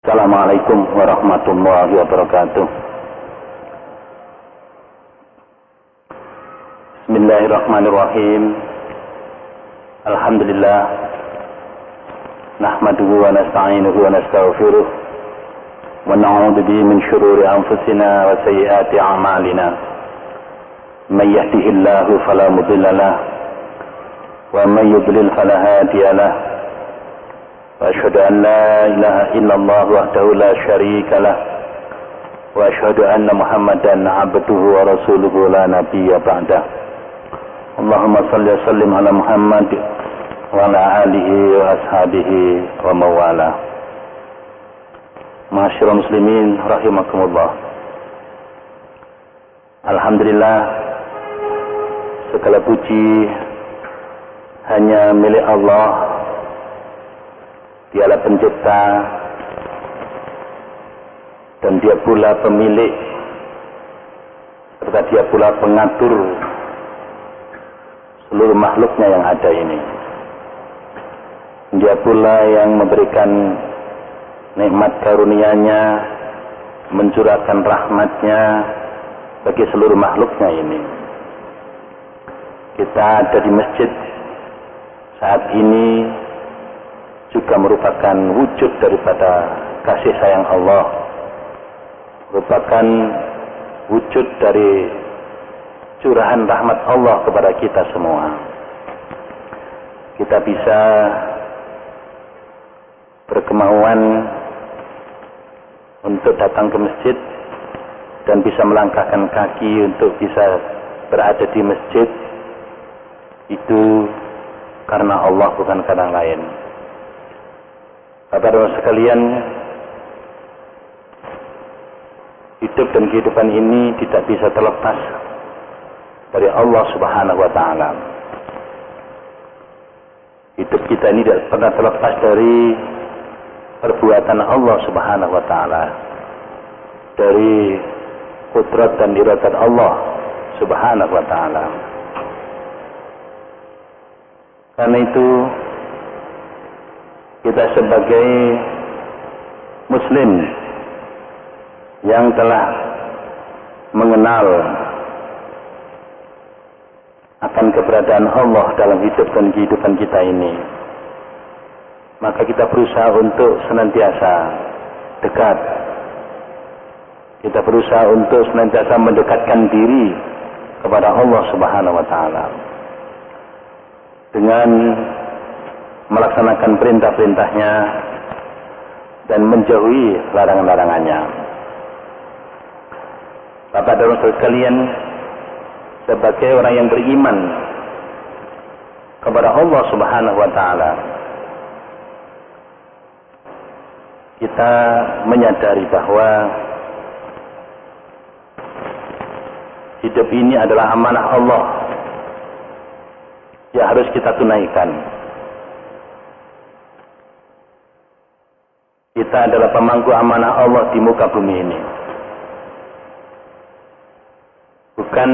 Assalamualaikum warahmatullahi wabarakatuh. Bismillahirrahmanirrahim. Alhamdulillah. Nahmaduhu wa nasta'inuhu wa nastaghfiruh. Wa na'udzu bihi min shururi anfusina wa sayyiati a'malina. May yahdihillahu fala mudilla lahu wa may yudlil fala hadiya lahu. وأشهد أن لا إله إلا الله وحده لا شريك له وأشهد أن محمدا عبده ورسوله لا نبي بعده اللهم صل وسلم على محمد وعلى آله وأصحابه ومن والاه. Ma'asyiral muslimin rahimakumullah. Alhamdulillah, segala puji hanya milik Allah. Dialah pencipta dan dia pula pemilik serta dia pula pengatur seluruh makhluknya yang ada ini. Dia pula yang memberikan nikmat karunia-Nya, mencurahkan rahmat-Nya bagi seluruh makhluknya ini. Kita ada di masjid saat ini juga merupakan wujud daripada kasih sayang Allah, merupakan wujud dari curahan rahmat Allah kepada kita semua. Kita bisa berkemauan untuk datang ke masjid dan bisa melangkahkan kaki untuk bisa berada di masjid, itu karena Allah, bukan karena lain. Bapak-bapak sekalian, hidup dan kehidupan ini tidak bisa terlepas dari Allah Subhanahu wa Ta'ala. Hidup kita ini tidak pernah terlepas dari perbuatan Allah Subhanahu wa Ta'ala, dari kudrat dan iradat Allah Subhanahu wa Ta'ala. Karena itu kita sebagai muslim yang telah mengenal akan keberadaan Allah dalam hidup dan kehidupan kita ini, maka kita berusaha untuk senantiasa dekat. Kita berusaha untuk senantiasa mendekatkan diri kepada Allah Subhanahu wa Ta'ala dengan melaksanakan perintah-perintahnya dan menjauhi larangan-larangannya. Bapak dan Ibu sekalian, sebagai orang yang beriman kepada Allah Subhanahu wa Ta'ala, kita menyadari bahwa hidup ini adalah amanah Allah yang harus kita tunaikan. Kita adalah pemangku amanah Allah di muka bumi ini, bukan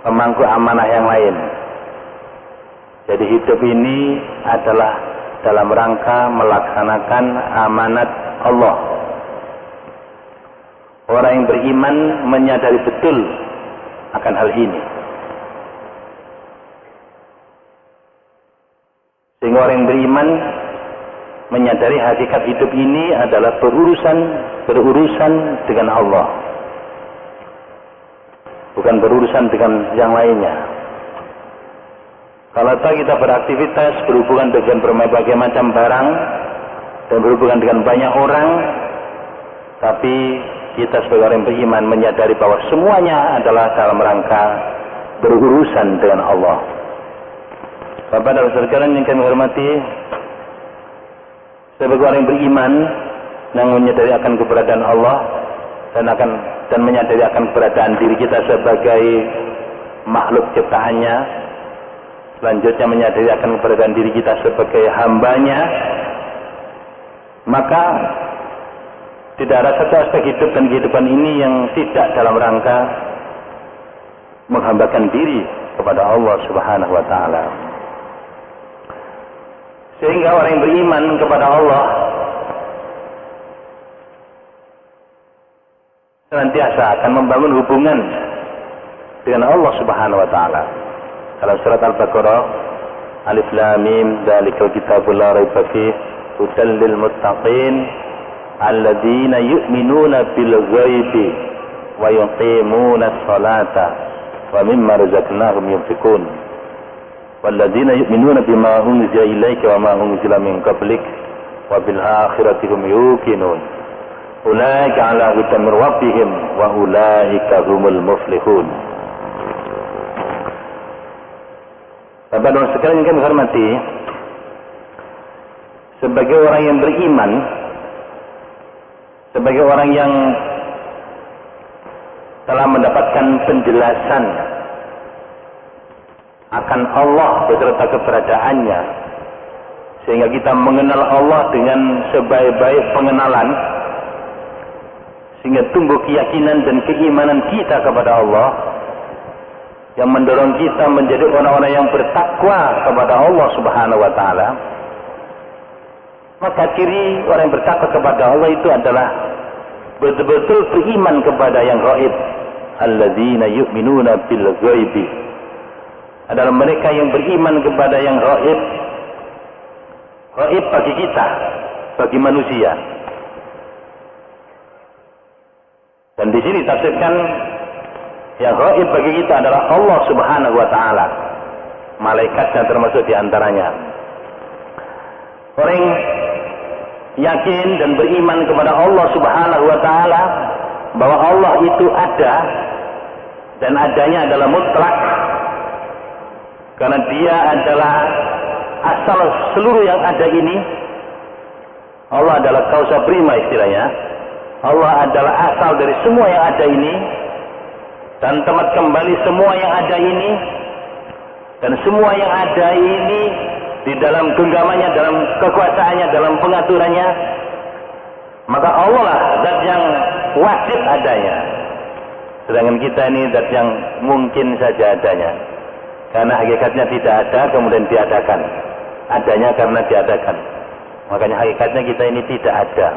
pemangku amanah yang lain. Jadi hidup ini adalah dalam rangka melaksanakan amanat Allah. Orang yang beriman menyadari betul akan hal ini, sehingga orang yang beriman menyadari hakikat hidup ini adalah berurusan dengan Allah, bukan berurusan dengan yang lainnya. Kalau kita beraktivitas berhubungan dengan berbagai macam barang dan berhubungan dengan banyak orang, tapi kita sebagai orang beriman menyadari bahwa semuanya adalah dalam rangka berurusan dengan Allah. Bapak dan Saudara sekalian yang kami hormati, sebagai orang yang beriman yang menyadari akan keberadaan Allah dan menyadari akan keberadaan diri kita sebagai makhluk ciptaannya, selanjutnya menyadari akan keberadaan diri kita sebagai hambanya, maka tidak ada satu aspek hidup dan kehidupan ini yang tidak dalam rangka menghambakan diri kepada Allah Subhanahu wa Ta'ala. Sehingga orang yang beriman kepada Allah senantiasa akan membangun hubungan dengan Allah Subhanahu wa taala. Dalam surat Al-Baqarah, Alif Lam Mim, dzalikal kitabul la raiba fihi hudal lil muttaqin alladzina yu'minuna bil ghaibi wa yuqimuna as-salata wa mimma razaqnahum yunfiqun walladzina yu'minuna bima unzila ilaika wa ma unzila min qablik wa bil akhirati hum yuqinun ulaika ala hudan min rabbihim wa ulaika humul muflihun. Sahabat sekalian yang kami hormati, sebagai orang yang beriman, sebagai orang yang telah mendapatkan penjelasan akan Allah beserta keberadaannya, sehingga kita mengenal Allah dengan sebaik-baik pengenalan, sehingga tumbuh keyakinan dan keimanan kita kepada Allah yang mendorong kita menjadi orang-orang yang bertakwa kepada Allah Subhanahu wa taala. Maka ciri orang yang bertakwa kepada Allah itu adalah betul-betul beriman kepada yang gaib. Alladzina yu'minuna bil ghaibi, adalah mereka yang beriman kepada yang gaib. Gaib bagi kita, bagi manusia. Dan di sini tafsirkan yang gaib bagi kita adalah Allah Subhanahu wa taala. Malaikatnya termasuk di antaranya. Orang yakin dan beriman kepada Allah Subhanahu wa taala bahwa Allah itu ada dan adanya adalah mutlak, karena dia adalah asal seluruh yang ada ini. Allah adalah kausa prima istilahnya. Allah adalah asal dari semua yang ada ini dan tempat kembali semua yang ada ini, dan semua yang ada ini di dalam genggamannya, dalam kekuasaannya, dalam pengaturannya. Maka Allah lah zat yang wajib adanya, sedangkan kita ini zat yang mungkin saja adanya, karena hakikatnya tidak ada kemudian diadakan, adanya karena diadakan. Makanya hakikatnya kita ini tidak ada,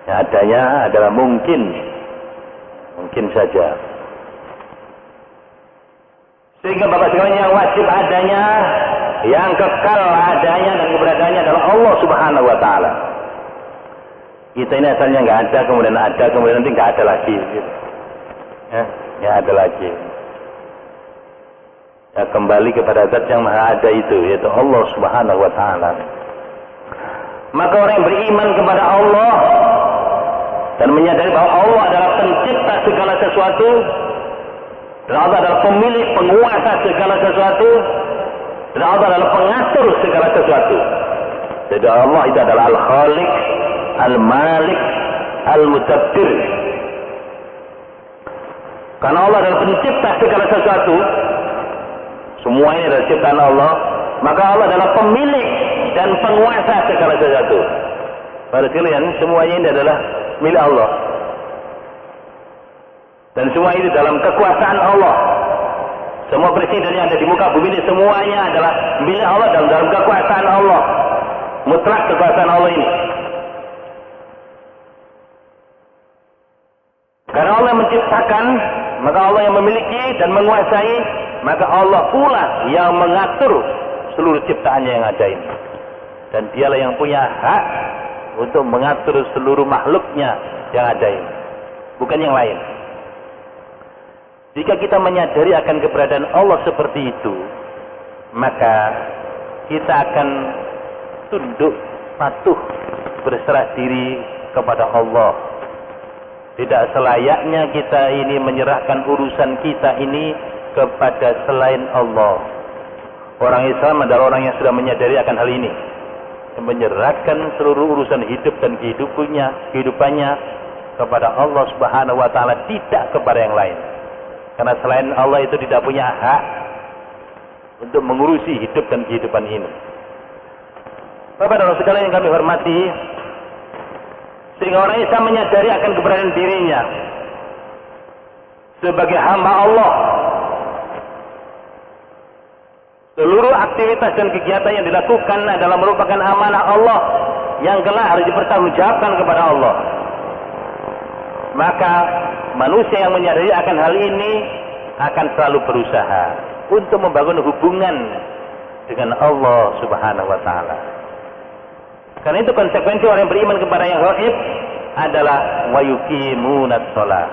yang adanya adalah mungkin saja. Sehingga Bapak sekalian, yang wajib adanya, yang kekal adanya dan keberadaannya adalah Allah Subhanahu wa taala. Kita ini asalnya nggak ada, kemudian ada, kemudian nanti nggak ada lagi. Gitu. Ya, ada lagi. Ya, kembali kepada zat yang maha ada itu, yaitu Allah Subhanahu wa taala. Maka orang yang beriman kepada Allah dan menyadari bahwa Allah adalah pencipta segala sesuatu, dan Allah adalah pemilik, penguasa segala sesuatu, dan Allah adalah pengatur segala sesuatu. Jadi Allah itu adalah Al-Khaliq, Al-Malik, Al-Mudabbir. Karena Allah adalah pencipta segala sesuatu, semua ini adalah ciptaan Allah, maka Allah adalah pemilik dan penguasa segala sesuatu. Pada kalian, semuanya ini adalah milik Allah. Dan semua itu dalam kekuasaan Allah. Semua presiden yang ada di muka bumi ini semuanya adalah milik Allah dalam kekuasaan Allah. Mutlak kekuasaan Allah ini. Karena Allah yang menciptakan, maka Allah yang memiliki dan menguasai, maka Allah pula yang mengatur seluruh ciptaannya yang ada ini. Dan dialah yang punya hak untuk mengatur seluruh makhluknya yang ada ini, bukan yang lain. Jika kita menyadari akan keberadaan Allah seperti itu, maka kita akan tunduk, patuh, berserah diri kepada Allah. Tidak selayaknya kita ini menyerahkan urusan kita ini kepada selain Allah. Orang Islam adalah orang yang sudah menyadari akan hal ini, menyerahkan seluruh urusan hidup dan kehidupannya kepada Allah Subhanahu wa taala, tidak kepada yang lain. Karena selain Allah itu tidak punya hak untuk mengurusi hidup dan kehidupan ini. Bapak dan Ibu sekalian yang kami hormati, sehingga orang Islam menyadari akan keberadaan dirinya sebagai hamba Allah. Seluruh aktivitas dan kegiatan yang dilakukan adalah merupakan amanah Allah yang kelak harus dipertanggungjawabkan kepada Allah. maka manusia yang menyadari akan hal ini akan selalu berusaha untuk membangun hubungan dengan Allah Subhanahu wa taala. Karena itu konsekuensi orang yang beriman kepada yang gaib adalah wa yuqimunas shalah.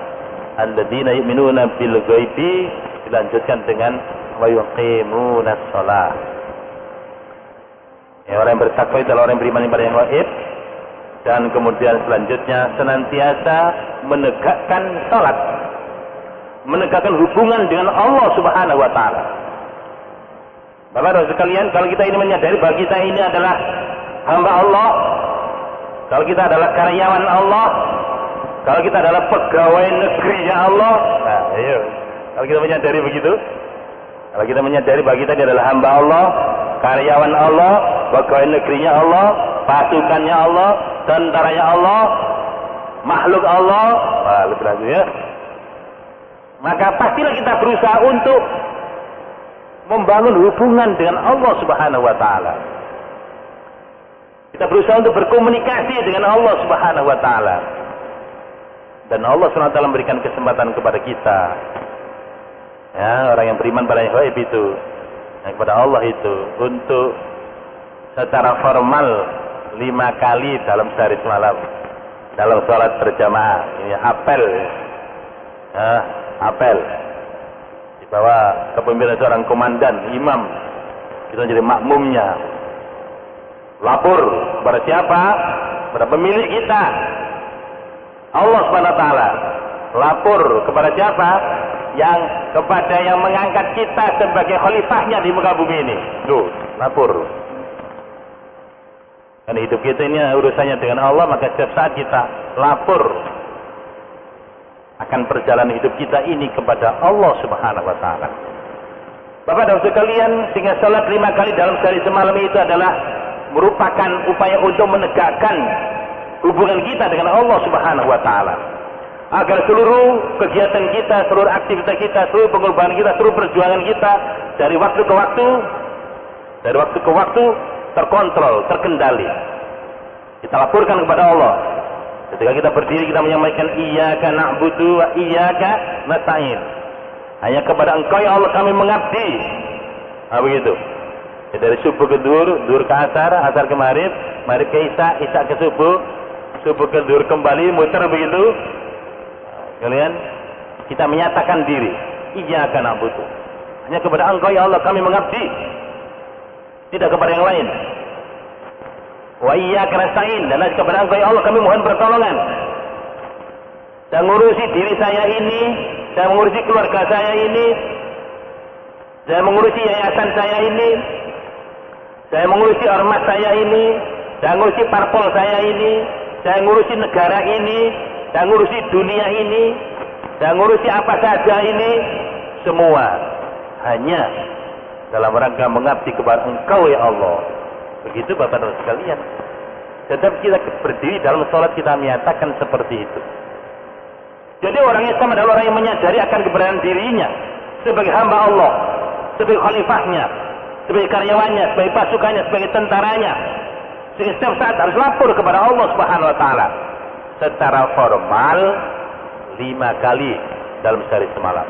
Alladzina yu'minuna bil ghaibi dilanjutkan dengan wa yuqimunas shalah. Ya, orang yang bertakwa itu adalah orang yang beriman kepada yang gaib dan kemudian selanjutnya senantiasa menegakkan salat, menegakkan hubungan dengan Allah Subhanahu wa taala. Bapak-Bapak sekalian, kalau kita ini menyadari bahwa kita ini adalah hamba Allah, kalau kita adalah karyawan Allah, kalau kita adalah pegawai negerinya Allah, nah, ayo. Kalau kita menyadari begitu, kalau kita menyadari bahwa kita adalah hamba Allah, karyawan Allah, pegawai negerinya Allah, pasukannya Allah, tentaranya Allah, makhluk Allah, wah, lebih lagi ya. Maka pastilah kita berusaha untuk membangun hubungan dengan Allah Subhanahu wa taala. Kita berusaha untuk berkomunikasi dengan Allah Subhanahu wa taala. Dan Allah Subhanahu wa taala memberikan kesempatan kepada kita. Ya, orang yang beriman pada yang gaib itu, yang kepada Allah itu, untuk secara formal 5 kali dalam sehari semalam dalam sholat berjamaah. Ini apel. Ya, apel. Di bawah kepemimpinan seorang komandan, imam. Kita jadi makmumnya. Lapor kepada siapa? Kepada pemilik kita, Allah Subhanahu wa taala. Lapor kepada siapa? Kepada yang mengangkat kita sebagai khalifahnya di muka bumi ini. Tuh, lapor. Karena hidup kita ini urusannya dengan Allah, maka setiap saat kita lapor akan perjalanan hidup kita ini kepada Allah Subhanahu wa taala. Bapak dan Saudara sekalian, sehingga salat 5 kali dalam sehari semalam itu adalah merupakan upaya untuk menegakkan hubungan kita dengan Allah Subhanahu wa taala. Agar seluruh kegiatan kita, seluruh aktivitas kita, seluruh pengorbanan kita, seluruh perjuangan kita dari waktu ke waktu terkontrol, terkendali. Kita laporkan kepada Allah. Ketika kita berdiri, kita menyampaikan iyyaka na'budu wa iyyaka nasta'in. Hanya kepada Engkau ya Allah kami mengabdi. Nah, begitu. Ya, dari subuh ke duhur ke asar, asar ke maghrib, maghrib ke isya, isya ke subuh, subuh ke duhur kembali, muter begitu. Kalian, kita menyatakan diri, iyyaka na'budu. Hanya kepada Engkau ya Allah kami mengabdi. Tidak kepada yang lain. Wa iyyaka nasta'in, dan kepada Engkau ya Allah kami mohon pertolongan. Saya mengurusi diri saya ini, saya mengurusi keluarga saya ini, saya mengurusi yayasan saya ini, saya mengurusi ormas saya ini, saya mengurusi parpol saya ini, saya mengurusi negara ini, saya mengurusi dunia ini, saya mengurusi apa saja ini, semua hanya dalam rangka mengabdi kepada Engkau ya Allah. Begitu Bapak dan sekalian. Tetap kita berdiri dalam sholat, kita menyatakan seperti itu. Jadi orang Islam adalah orang yang menyadari akan keberadaan dirinya sebagai hamba Allah, sebagai khalifahnya, sebagai karyawannya, sebagai pasukannya, sebagai tentaranya. Sehingga setiap saat harus lapor kepada Allah Subhanahu wa taala secara formal 5 kali dalam sehari semalam.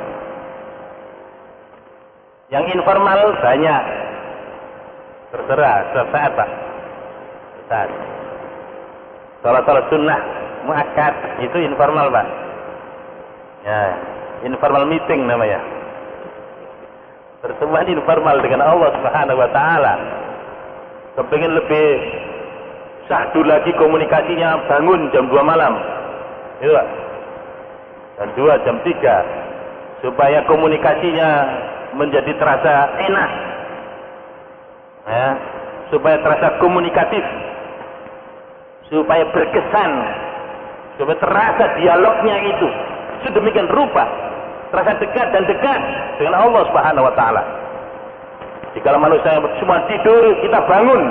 Yang informal banyak. Terserah, saat Pak. Saat. Salat sunnah muakkad itu informal Pak. Ya, informal meeting namanya. Pertemuan informal dengan Allah Subhanahu wa taala. Kepingin lebih syahdu lagi komunikasinya, bangun jam 2 malam. Itu Pak. Jam 2, jam 3. Supaya komunikasinya menjadi terasa enak. Ya, supaya terasa komunikatif, supaya berkesan, supaya terasa dialognya itu sedemikian rupa, terasa dekat dan dekat dengan Allah Subhanahu wa taala. Jika manusia semua tidur, kita bangun,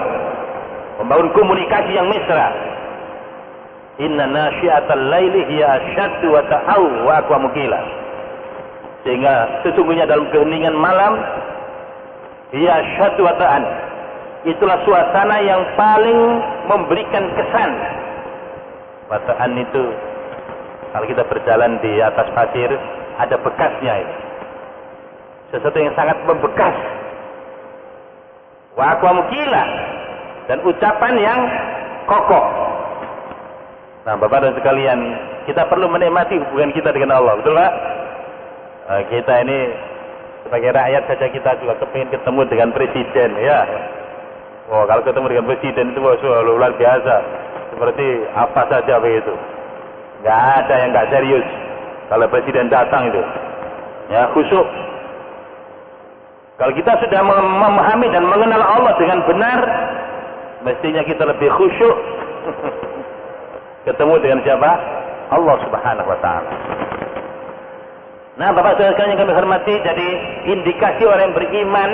membangun komunikasi yang mesra. Inna nasyiatal laili hiya asyaddu wa ta'aw wa aqwamu qila. Sehingga sesungguhnya dalam keheningan malam, hiya asyaddu wa ta'an, itulah suasana yang paling memberikan kesan. Wata'an itu Kalau kita berjalan di atas pasir, ada bekasnya itu. Sesuatu yang sangat membekas. Wa aqwamu qila, dan ucapan yang kokoh. Nah, Bapak dan sekalian, kita perlu menikmati hubungan kita dengan Allah, betul Pak? Kita ini sebagai rakyat saja kita juga kepingin ketemu dengan presiden, ya. Oh, kalau ketemu dengan presiden itu luar biasa, seperti apa saja begitu. Nggak ada yang nggak serius kalau presiden datang itu, ya khusyuk. Kalau kita sudah memahami dan mengenal Allah dengan benar, mestinya kita lebih khusyuk. Ketemu dengan siapa? Allah Subhanahu wa Ta'ala. Nah, Bapak Saudara sekalian yang kami hormati, jadi indikasi orang yang beriman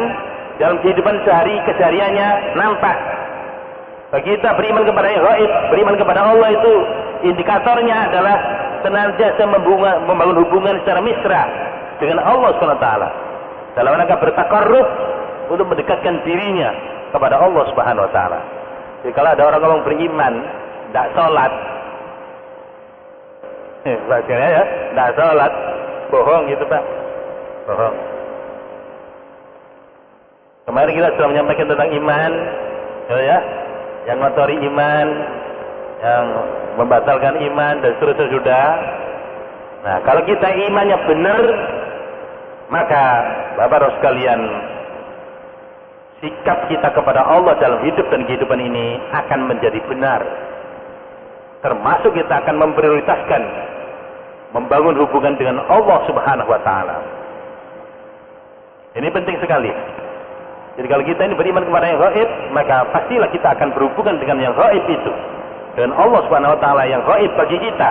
dalam kehidupan kesehariannya nampak. Bagi kita beriman kepada yang gaib, beriman kepada Allah, itu indikatornya adalah senantiasa membangun hubungan secara mesra dengan Allah Subhanahu wa Ta'ala, dalam rangka bertakarruf untuk mendekatkan dirinya kepada Allah Subhanahu wa Ta'ala. Jadi kalau ada orang ngomong beriman, tidak sholat, bahasanya ya, tidak sholat, bohong gitu Pak, bohong. Kemarin kita sudah menyampaikan tentang iman, ya, yang ngotori iman, yang membatalkan iman, dan seterusnya sudah. Nah, kalau kita imannya benar, maka Bapak-Bapak sekalian, sikap kita kepada Allah dalam hidup dan kehidupan ini akan menjadi benar. Termasuk kita akan memprioritaskan membangun hubungan dengan Allah Subhanahu wa Ta'ala. Ini penting sekali. Jadi kalau kita ini beriman kepada yang gaib, maka pastilah kita akan berhubungan dengan yang gaib itu, dengan Allah Subhanahu wa Ta'ala yang gaib bagi kita.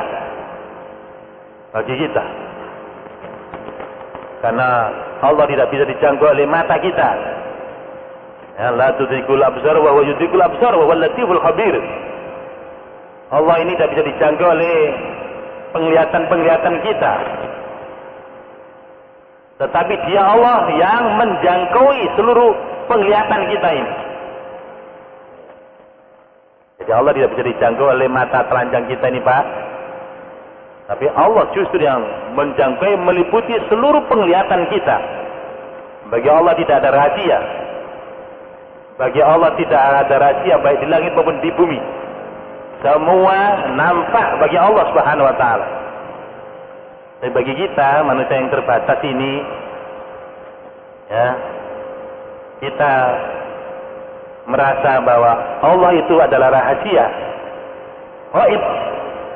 Bagi kita. Karena Allah tidak bisa dijangkau oleh mata kita. Ya, la tudrikul absar wa huwa yudrikul absar wa huwal latiful khabir. Allah ini tidak bisa dijangkau oleh penglihatan-penglihatan kita. Tetapi Dia Allah yang menjangkaui seluruh penglihatan kita ini. Jadi Allah tidak bisa dijangkau oleh mata telanjang kita ini Pak. Tapi Allah justru yang menjangkau, meliputi seluruh penglihatan kita. Bagi Allah tidak ada rahasia. Bagi Allah tidak ada rahasia baik di langit maupun di bumi. Semua nampak bagi Allah Subhanahu wa Ta'ala. Dan bagi kita manusia yang terbatas ini, ya, kita merasa bahwa Allah itu adalah rahasia, gaib,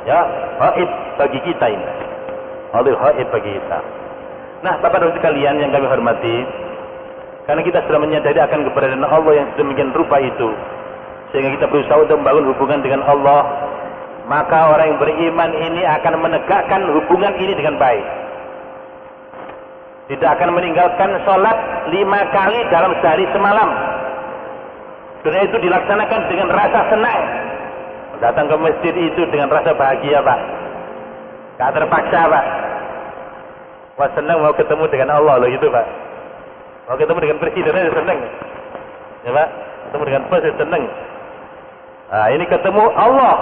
ya, gaib bagi kita ini. Allah gaib bagi kita. Nah, Bapak-Bapak sekalian yang kami hormati, karena kita sudah menyadari akan keberadaan Allah yang sedemikian rupa itu, sehingga kita berusaha untuk membangun hubungan dengan Allah, maka orang yang beriman ini akan menegakkan hubungan ini dengan baik. Tidak akan meninggalkan sholat 5 kali dalam sehari semalam. Dan itu dilaksanakan dengan rasa senang. Datang ke masjid itu dengan rasa bahagia Pak. Gak terpaksa Pak. Wah, senang mau ketemu dengan Allah loh gitu Pak. Mau ketemu dengan presiden aja senang. Ya Pak, ketemu dengan presiden senang. Nah, ini ketemu Allah,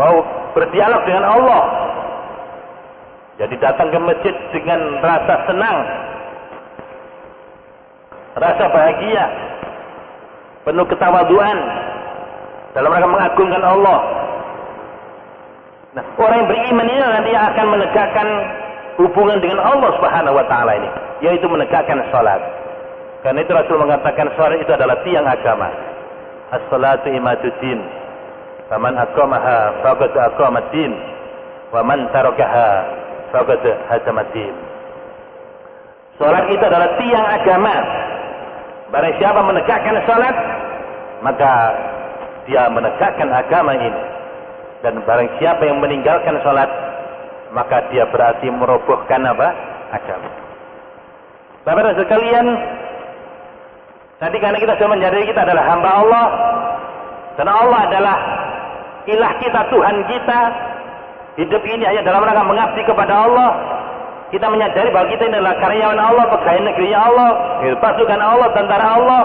mau berdialog dengan Allah. Jadi datang ke masjid dengan rasa senang, rasa bahagia, penuh ketawaduan dalam rangka mengagungkan Allah. Nah, orang yang beriman ini nanti akan menegakkan hubungan dengan Allah Subhanahu wa Ta'ala ini, yaitu menegakkan salat. Karena itu Rasul mengatakan salat itu adalah tiang agama. As-salatu imaduddin. Faman aqamaha faqad aqamaddin wa man tarakaha faqad hadamaddin. Salat itu adalah tiang agama. Barang siapa menegakkan salat, maka dia menegakkan agama ini. Dan barang siapa yang meninggalkan salat, maka dia berarti merobohkan apa? Agama. Bapak-bapak sekalian, tadi karena kita sudah menyadari kita adalah hamba Allah, karena Allah adalah ilah kita, Tuhan kita. Hidup ini hanya dalam rangka mengabdi kepada Allah. Kita menyadari bahwa kita ini adalah karyawan Allah, pegawai negerinya Allah, pasukan Allah, tentara Allah.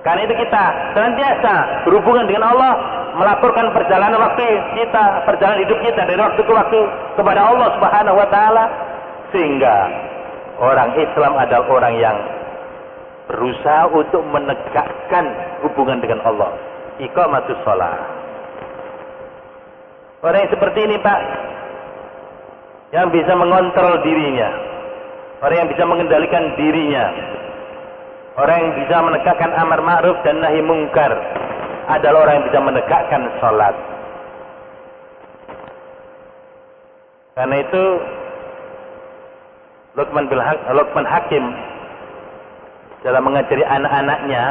Karena itu kita senantiasa berhubungan dengan Allah, melaporkan perjalanan waktu kita, perjalanan hidup kita dari waktu ke waktu kepada Allah Subhanahu wa taala, sehingga orang Islam adalah orang yang berusaha untuk menegakkan hubungan dengan Allah. Iqamatus shalah. Orang yang seperti ini, Pak, yang bisa mengontrol dirinya, orang yang bisa mengendalikan dirinya, orang yang bisa menegakkan amar ma'ruf dan nahi mungkar, adalah orang yang bisa menegakkan sholat. Karena itu Luqman Hakim dalam mengajari anak-anaknya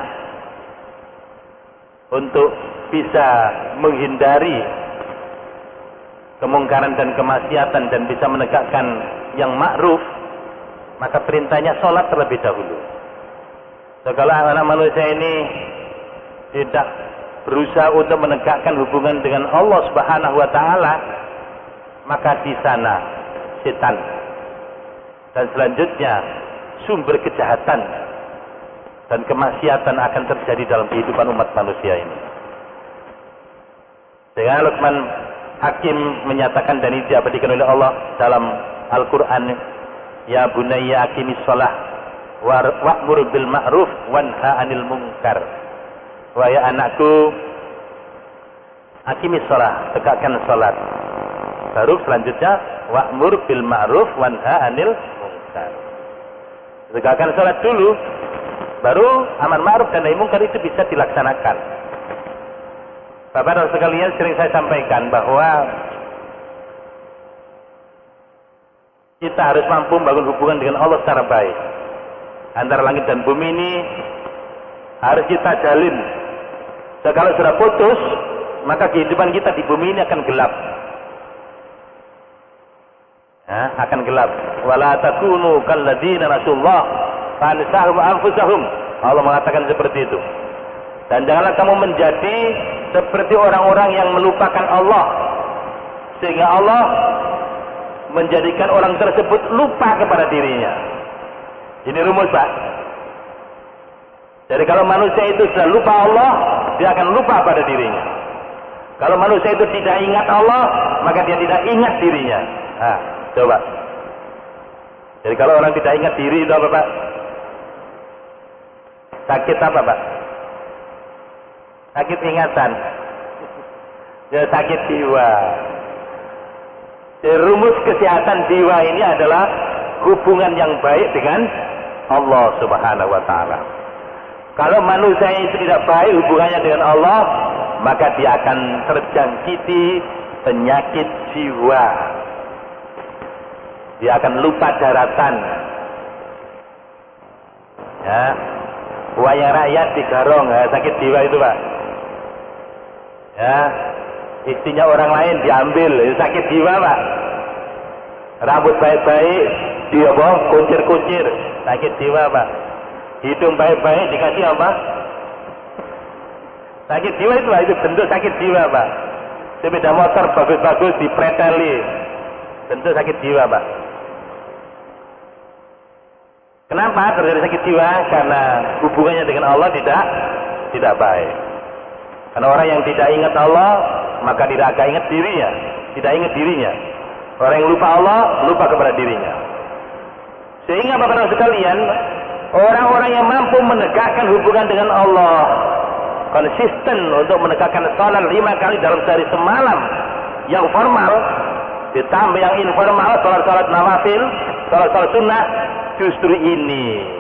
untuk bisa menghindari kemungkaran dan kemaksiatan dan bisa menegakkan yang ma'ruf, maka perintahnya sholat terlebih dahulu. Kalau anak manusia ini tidak berusaha untuk menegakkan hubungan dengan Allah Subhanahu wa taala, maka di sana setan dan selanjutnya sumber kejahatan dan kemaksiatan akan terjadi dalam kehidupan umat manusia ini. Dengan Luqman Hakim menyatakan, dan ini diabadikan oleh Allah dalam Al-Quran, ya bunayya aqimis shalah wa'mur bil ma'ruf wanha 'anil munkar. Wahai anakku, aqimis shalah, tegakkan salat. Baru selanjutnya wa'mur bil ma'ruf wanha 'anil munkar. Tegakkan salat dulu, baru amar ma'ruf dan nahi munkar itu bisa dilaksanakan. Bapak dan sekalian, sering saya sampaikan bahwa kita harus mampu membangun hubungan dengan Allah secara baik. Antara langit dan bumi ini harus kita jalin. Kalau sudah putus, maka kehidupan kita di bumi ini akan gelap. Akan gelap. Wala takunu kalladzina nasullah fansahum anfusahum. Allah mengatakan seperti itu. Dan janganlah kamu menjadi seperti orang-orang yang melupakan Allah, sehingga Allah menjadikan orang tersebut lupa kepada dirinya. Ini rumus, Pak. Jadi kalau manusia itu sudah lupa Allah, dia akan lupa pada dirinya. Kalau manusia itu tidak ingat Allah, maka dia tidak ingat dirinya. Coba. Jadi kalau orang tidak ingat diri itu apa, Pak? Sakit apa, Pak? Sakit ingatan. Ya, sakit jiwa. Jadi rumus kesehatan jiwa ini adalah hubungan yang baik dengan Allah Subhanahu wa taala. Kalau manusia itu tidak baik hubungannya dengan Allah, maka dia akan terjangkiti penyakit jiwa. Dia akan lupa daratan. Ya. Wayang rakyat digarong, sakit jiwa itu, Pak. Ya, istrinya orang lain diambil, sakit jiwa, Pak. Rambut baik-baik dia kuncir-kuncir, sakit jiwa, Pak. Hidung baik-baik dikasih apa? Sakit jiwa itu, Pak. Itu bentuk sakit jiwa, Pak. Sepeda motor bagus-bagus dipreteli, bentuk sakit jiwa, Pak. Kenapa terjadi sakit jiwa? Karena hubungannya dengan Allah tidak baik. Karena orang yang tidak ingat Allah, maka tidak akan ingat dirinya, tidak ingat dirinya. Orang yang lupa Allah, lupa kepada dirinya. Sehingga Bapak-Bapak sekalian, orang-orang yang mampu menegakkan hubungan dengan Allah, konsisten untuk menegakkan salat 5 kali dalam sehari semalam, yang formal, ditambah yang informal, salat-salat nawafil, salat-salat sunnah, justru ini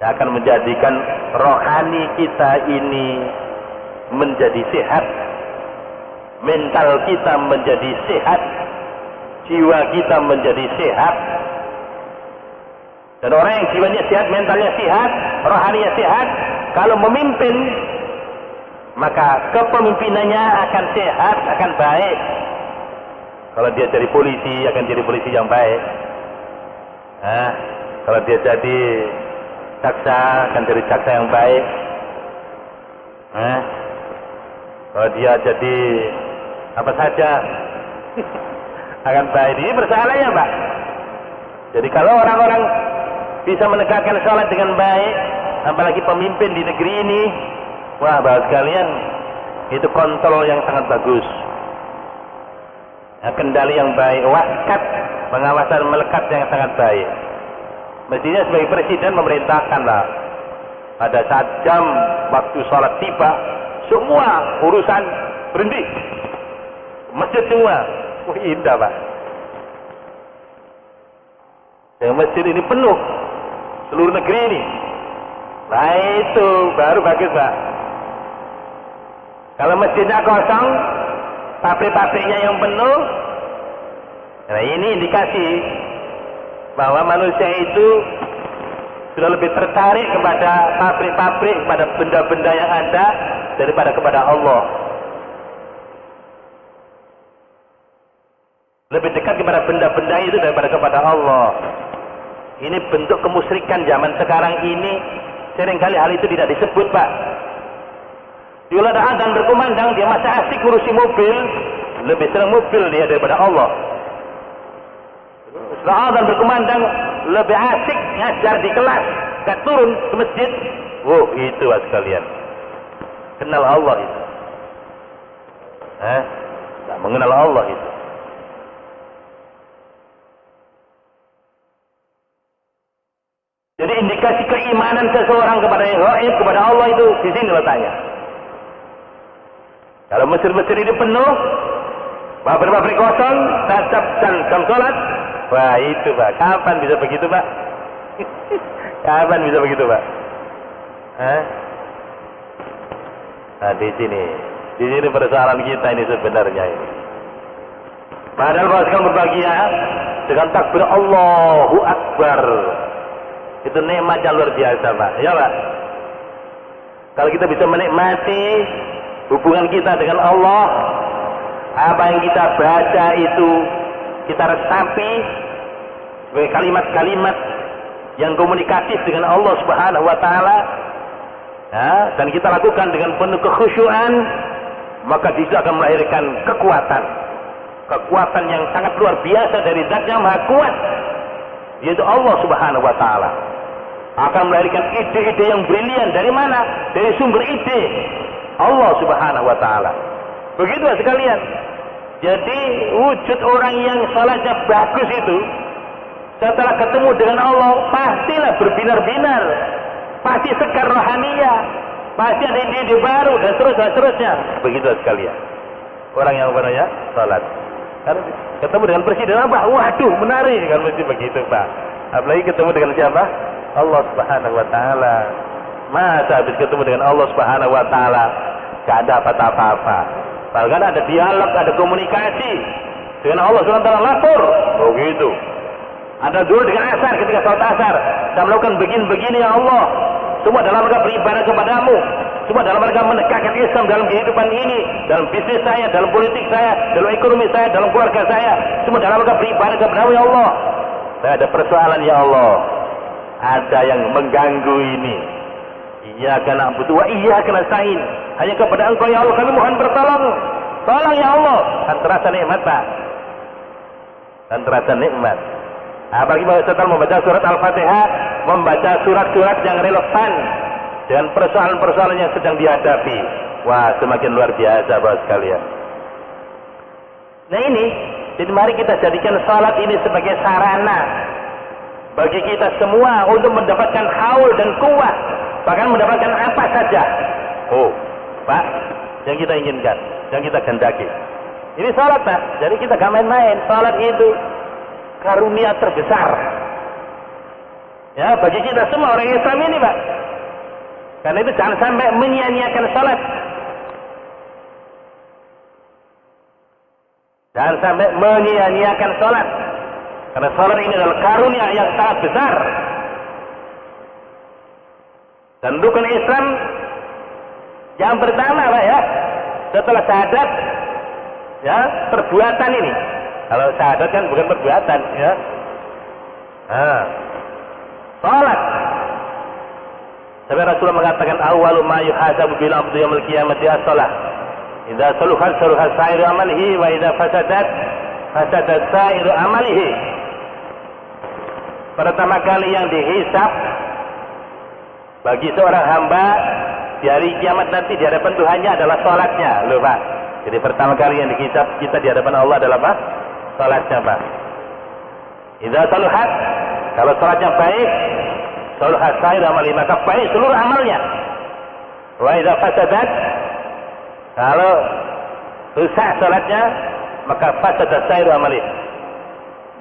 akan menjadikan rohani kita ini menjadi sehat, mental kita menjadi sehat, jiwa kita menjadi sehat. Dan orang yang jiwanya sehat, mentalnya sehat, rohaninya sehat, kalau memimpin, maka kepemimpinannya akan sehat, akan baik. Kalau dia jadi polisi, akan jadi polisi yang baik. Kalau dia jadi jaksa, akan jadi jaksa yang baik. Kalau dia jadi apa saja akan baik. Ini persoalannya, Pak. Jadi kalau orang-orang bisa menegakkan salat dengan baik, apalagi pemimpin di negeri ini, wah bahas kalian itu kontrol yang sangat bagus, kendali yang baik, waskat, pengawasan melekat yang sangat baik. Mestinya sebagai presiden memerintahkan lah, pada saat jam waktu sholat tiba, semua urusan berhenti, masjid semua. Wah indah Pak, yang masjid ini penuh seluruh negeri ini. Nah itu baru bagus Pak. Kalau masjidnya kosong, pabrik-pabriknya yang penuh, nah ini indikasi bahwa manusia itu sudah lebih tertarik kepada pabrik-pabrik, kepada benda-benda yang ada daripada kepada Allah. Lebih dekat kepada benda-benda itu daripada kepada Allah. Ini bentuk kemusyrikan zaman sekarang ini. Seringkali hal itu tidak disebut Pak. Bila ada azan berkumandang, dia masih asik ngurusi mobil, lebih senang mobil dia daripada Allah. Setelah azan berkumandang, lebih asik ngajar di kelas, gak turun ke masjid. Wow, itu sekalian. Kenal Allah itu. Tak mengenal Allah itu. Jadi indikasi keimanan seseorang kepada yang gaib, kepada Allah itu di sini letaknya. Kalau masjid-masjid ini penuh, pabrik-pabrik kosong, tatap jam sholat, wah itu Pak, kapan bisa begitu Pak? Kapan bisa begitu Pak? Nah di sini persoalan kita ini sebenarnya ini. Padahal kalau sekarang berbahagia dengan takbir Allahu Akbar, itu nikmat yang luar biasa Pak, ya Pak. Kalau kita bisa menikmati hubungan kita dengan Allah, apa yang kita baca itu kita resapi sebagai kalimat-kalimat yang komunikatif dengan Allah Subhanahu wa taala, dan kita lakukan dengan penuh kekhusyuan, maka itu akan melahirkan kekuatan yang sangat luar biasa dari Zat yang Maha Kuat, yaitu Allah Subhanahu wa taala. Akan melahirkan ide-ide yang brilian. Dari mana? Dari sumber ide Allah Subhanahu wa taala. Begitu sekalian. Jadi wujud orang yang salatnya bagus itu, setelah ketemu dengan Allah pastilah berbinar-binar, pasti segar rohaniya, pasti ada ide-ide baru dan seterusnya. Begitu sekalian. Orang yang benar salat, kalau ketemu dengan presiden apa? Waduh, menarik kan, mesti begitu Pak. Apalagi ketemu dengan siapa? Allah Subhanahu wa taala. Masa habis ketemu dengan Allah Subhanahu wa taala gak ada apa-apa. Bahkan ada dialog, ada komunikasi dengan Allah Subhanahu wa taala, lapor. Oh gitu. Ada dulu dengan asar, ketika salat asar, saya melakukan begini ya Allah. Semua dalam rangka beribadah kepadamu. Semua dalam rangka menegakkan Islam dalam kehidupan ini, dalam bisnis saya, dalam politik saya, dalam ekonomi saya, dalam keluarga saya. Semua dalam rangka beribadah kepadamu ya Allah. Saya ada persoalan ya Allah. Ada yang mengganggu ini. Iyyaka na'budu wa iyyaka nasta'in. Hanya kepada Engkau ya Allah kami mohon bertolong. Tolong ya Allah. Dan terasa nikmat Pak. Dan terasa nikmat. Apalagi setelah membaca surat Al-Fatihah, membaca surat-surat yang relevan dengan persoalan-persoalan yang sedang dihadapi. Wah, semakin luar biasa Bapak sekalian. Nah ini, jadi mari kita jadikan salat ini sebagai sarana bagi kita semua untuk mendapatkan haul dan kuat, bahkan mendapatkan apa saja. Oh, Pak, yang kita inginkan, yang kita kehendaki. Ini salat Pak, jadi kita gak main-main. Salat itu karunia terbesar. Ya, bagi kita semua orang Islam ini Pak. Karena itu jangan sampai menyia-nyiakan salat. Jangan sampai menyia-nyiakan salat. Karena salat ini adalah karunia yang sangat besar. Dan rukun Islam yang pertama Pak ya, setelah syahadat, ya, perbuatan ini. Kalau syahadat kan bukan perbuatan ya. Salat. Sampai Rasulullah mengatakan awwalu ma yuhasabu bil abdu yaumil qiyamati as-shalah. Idza saluhat saluhat sa'iru amalihi wa idza fasadat fasadat sa'iru amalihi. Pertama kali yang dihisab Bagi seorang hamba di hari kiamat nanti di hadapan Tuhannya adalah sholatnya, loh Pak. Jadi pertama kali yang dihisab kita di hadapan Allah adalah apa? Sholatnya, Pak. Idza saluhat, kalau sholatnya baik, saluhat sair amali, maka baik seluruh amalnya. Wa idza fasadat, kalau rusak sholatnya, maka fasadat sair amali,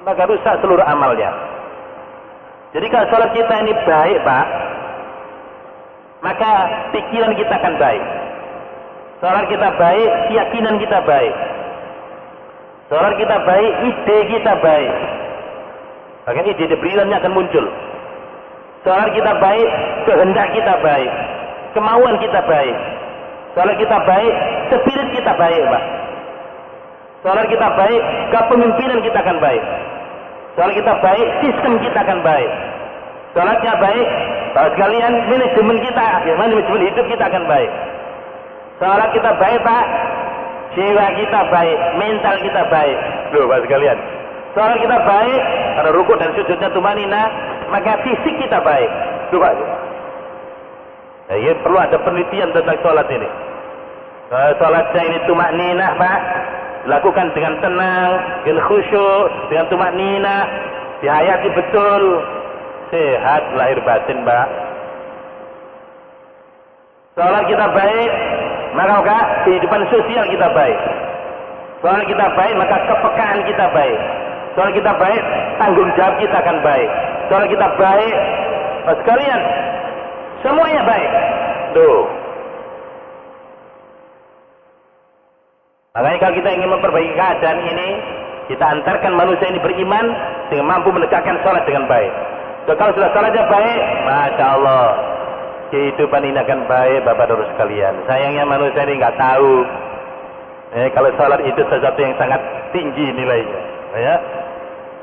maka rusak seluruh amalnya. Jadi kalau sholat kita ini baik, Pak, maka pikiran kita akan baik. Sholat kita baik, keyakinan kita baik. Sholat kita baik, ide kita baik. Bahkan ide briliannya akan muncul. Sholat kita baik, kehendak kita baik, kemauan kita baik. Sholat kita baik, spirit kita baik, Pak. Sholat kita baik, kepemimpinan kita akan baik. Sholat kita baik, sistem kita akan baik. Sholatnya baik, kalau sekalian manajemen kita, manajemen hidup kita akan baik. Sholat kita baik, Pak, jiwa kita baik, mental kita baik. Loh, Pak sekalian, sholat kita baik, karena rukuk dan sujudnya tumanina, maka fisik kita baik. Loh, Pak. Nah, ini perlu ada penelitian tentang sholat ini. Sholatnya ini tumanina, Pak, lakukan dengan tenang, dengan khusyuk, dengan tumanina, dihayati betul, sehat lahir batin, Pak. Sholat kita baik, maka kehidupan sosial kita baik. Sholat kita baik, maka kepekaan kita baik. Sholat kita baik, tanggung jawab kita akan baik. Sholat kita baik, Pak sekalian, semuanya baik. Tuh. Makanya kalau kita ingin memperbaiki keadaan ini, kita antarkan manusia ini beriman sehingga mampu menegakkan sholat dengan baik. So, kalau sudah sholatnya baik, Masya Allah, kehidupan ini akan baik, Bapak Saudara sekalian. Sayangnya manusia ini nggak tahu. Kalau sholat itu sesuatu yang sangat tinggi nilainya, ya.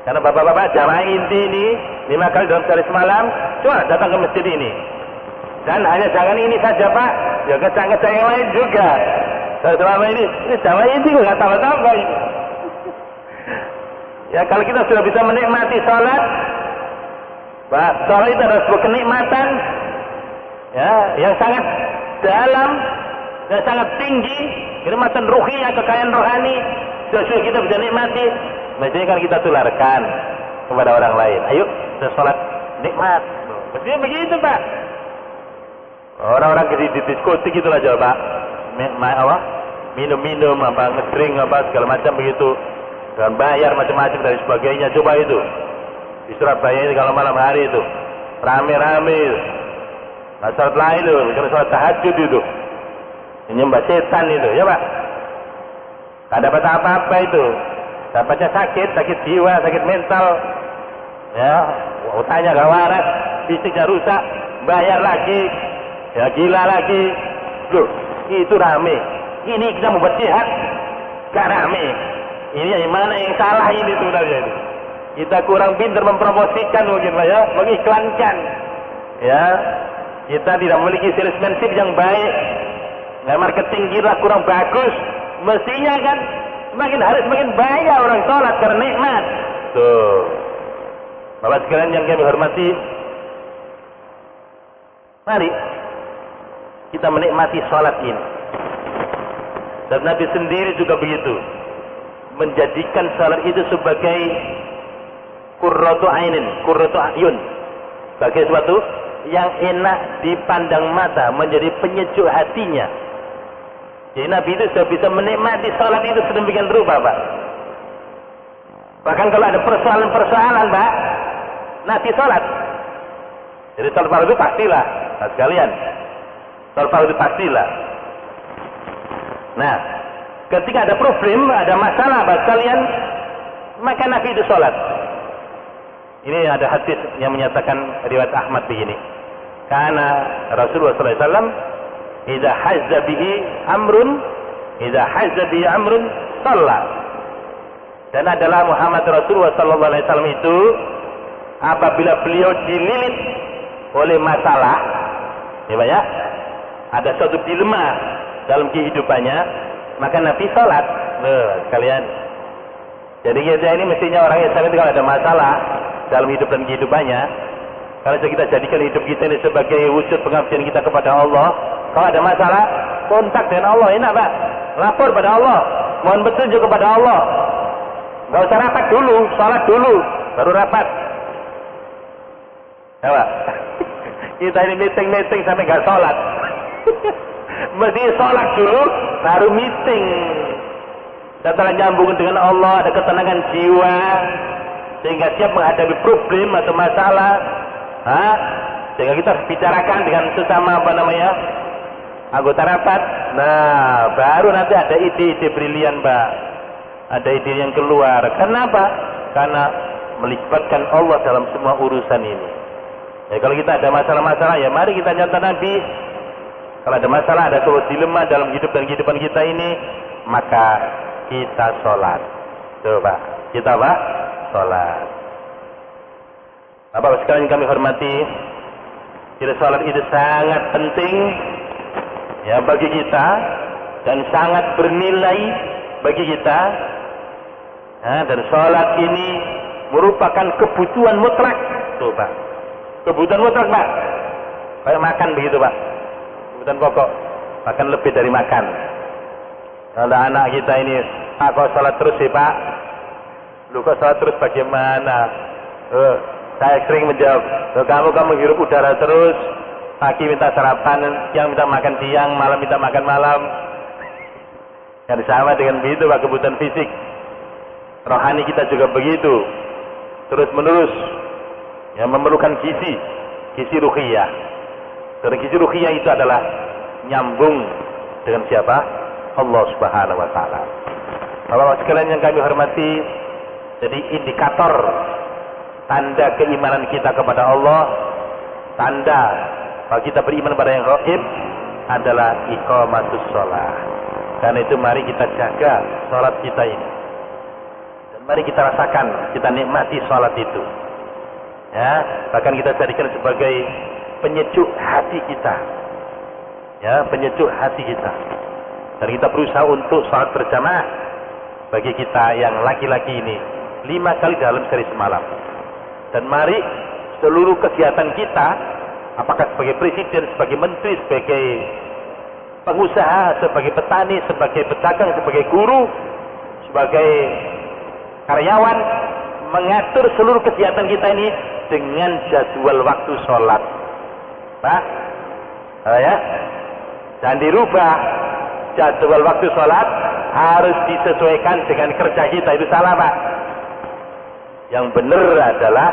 Karena bapak-bapak jamaah inti ini 5 kali dalam sehari semalam, coba datang ke masjid ini. Dan hanya jangan ini saja, Pak, ya kecang-kecang yang lain juga. Selama ini jamaah inti kok nggak tambah-tambah ini. Ya kalau kita sudah bisa menikmati sholat, Pak, sholat itu adalah sebuah kenikmatan, ya, yang sangat dalam dan sangat tinggi, kenikmatan ruhiyah, kekayaan rohani. Sudah kita bisa nikmati, mestinya kan kita tularkan kepada orang lain. Ayo kita sholat nikmat, mestinya begitu, Pak. Orang-orang di diskotik itu aja, Pak, minum-minum, apa ngedrink, apa segala macam begitu, dan bayar macam-macam dan sebagainya. Coba itu di Surabaya ini kalau malam hari itu rame-rame itu. Nah, sholat lain itu, kalau sholat tahajud itu menyembah setan itu, ya Pak. Gak dapat apa-apa itu. Dapatnya sakit jiwa, sakit mental, ya, utangnya gak waras, fisiknya rusak, bayar lagi, ya gila lagi. Loh, itu rame. Ini kita membuat jihad, gak rame. Ini yang mana yang salah ini sebenarnya ini. Kita kurang pintar mempromosikan mungkin, Pak, ya, mengiklankan, ya. Kita tidak memiliki salesmanship yang baik, marketing kita kurang bagus. Mestinya kan semakin hari semakin banyak orang sholat karena nikmat. Tuh, Bapak sekalian yang kami hormati, mari kita menikmati sholat ini. Dan Nabi sendiri juga begitu, menjadikan sholat itu sebagai qurratu ainin, qurratu ayun, sebagai sesuatu yang enak dipandang mata, menjadi penyejuk hatinya. Jadi Nabi itu sudah bisa menikmati sholat itu sedemikian rupa, Pak. Bahkan kalau ada persoalan-persoalan, Pak, Nabi sholat. Jadi sholat fardu pastilah, nah sekalian, sholat fardu pastilah. Nah, ketika ada problem, ada masalah, Pak sekalian, maka Nabi itu sholat. Ini ada hadis yang menyatakan riwayat Ahmad begini. Karena Rasulullah SAW idza hazza bihi amrun shalla. Dan adalah Muhammad Rasulullah SAW itu apabila beliau dililit oleh masalah, ya, ada suatu dilema dalam kehidupannya, maka Nabi sholat. Loh, sekalian. Jadi kita ini mestinya orang yang kalau ada masalah dalam hidup dan kehidupannya, Kalau kita jadikan hidup kita ini sebagai wujud pengabdian kita kepada Allah, kalau ada masalah, kontak dengan Allah, enak Pak. Lapor pada Allah, mohon petunjuk kepada Allah. Gak usah rapat dulu, sholat dulu, baru rapat. Ya Pak. Kita ini meeting sampai gak sholat. Mesti sholat dulu, baru meeting. Setelah nyambung dengan Allah, ada ketenangan jiwa, sehingga siap menghadapi problem atau masalah. Sehingga kita harus bicarakan dengan sesama anggota rapat. Nah, baru nanti ada ide-ide brilian Pak. Ada ide yang keluar. Kenapa? Karena melibatkan Allah dalam semua urusan ini. Ya, kalau kita ada masalah-masalah, ya mari kita nyata Nabi. Kalau ada masalah, ada dilema dalam hidup dan kehidupan kita ini, maka kita sholat. Coba, kita apa? Sholat. Bapak sekalian kami hormati, jadi sholat itu sangat penting ya bagi kita dan sangat bernilai bagi kita. Dan sholat ini merupakan kebutuhan mutlak. Tuh Pak, kebutuhan mutlak Pak. Kayak makan begitu Pak, kebutuhan pokok, bahkan lebih dari makan. Kalau anak kita ini, Pak kok sholat terus sih Pak? Lu kok sholat terus bagaimana? Saya sering menjawab, kamu hirup udara terus, pagi minta sarapan, siang minta makan siang, malam minta makan malam. Yang sama dengan begitu Pak, kebutuhan fisik. Rohani kita juga begitu, terus menerus. Yang memerlukan gizi ruhiyah. Dan gizi ruhiyah itu adalah nyambung dengan siapa? Allah Subhanahu Wa Taala. Bapak sekalian yang kami hormati, jadi indikator tanda keimanan kita kepada Allah, tanda kalau kita beriman pada yang gaib adalah iqamatus shalah. Karena itu mari kita jaga salat kita ini. Dan mari kita rasakan, kita nikmati salat itu. Ya, bahkan kita jadikan sebagai penyejuk hati kita. Ya, penyejuk hati kita. Dan kita berusaha untuk salat berjamaah bagi kita yang laki-laki ini 5 kali dalam sehari semalam. Dan mari seluruh kegiatan kita, apakah sebagai presiden, sebagai menteri, sebagai pengusaha, sebagai petani, sebagai pedagang, sebagai guru, sebagai karyawan, mengatur seluruh kegiatan kita ini dengan jadwal waktu sholat. Pak, ya, dan dirubah jadwal waktu sholat harus disesuaikan dengan kerja kita. Itu salah Pak. Yang benar adalah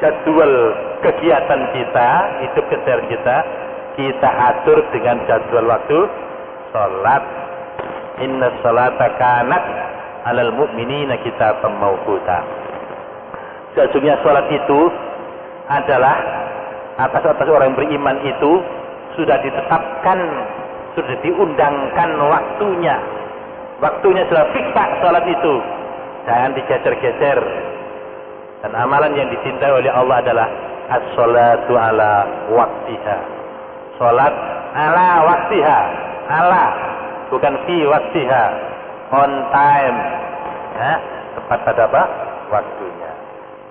jadwal kegiatan kita, hidup keseharian kita atur dengan jadwal waktu sholat. Inna sholata kanat alal mu'minina kitaban mawquta. Sesungguhnya sholat itu adalah atas orang yang beriman itu sudah ditetapkan, sudah diundangkan waktunya. Waktunya sudah fix Pak, sholat itu. Jangan digeser-geser. Dan amalan yang dicintai oleh Allah adalah as-sholatu ala waktiha. Sholat ala waktiha. Ala, bukan fi waktiha. On time. Ya, tepat pada apa? Waktunya.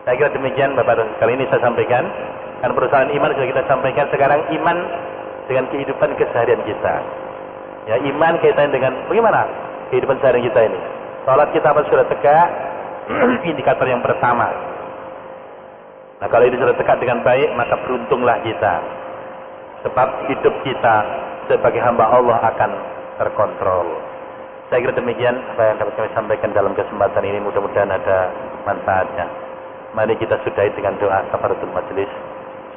Saya kira demikian Bapak dan kali ini saya sampaikan. Kan perusahaan iman sudah kita sampaikan. Sekarang iman dengan kehidupan keseharian kita. Ya, iman kaitan dengan bagaimana kehidupan seharian kita ini. Sholat kita apa sudah tegak? Indikator yang pertama. Nah, kalau ini sudah tegak dengan baik, maka beruntunglah kita. Sebab hidup kita sebagai hamba Allah akan terkontrol. Saya kira demikian apa yang dapat kami sampaikan dalam kesempatan ini. Mudah-mudahan ada manfaatnya. Mari kita sudahi dengan doa kafaratul majelis.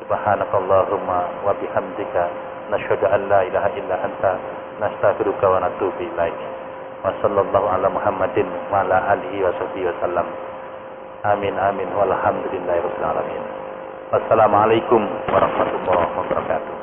Subhanakallahumma wa bihamdika nasyhadu an la ilaha illa anta nastaghfiruka wa natubu ilaik. Wa sallallahu ala Muhammadin wa ala alihi wa sahbihi wasallam. Amin amin walhamdulillahirabbil alamin. Wassalamualaikum warahmatullahi wabarakatuh.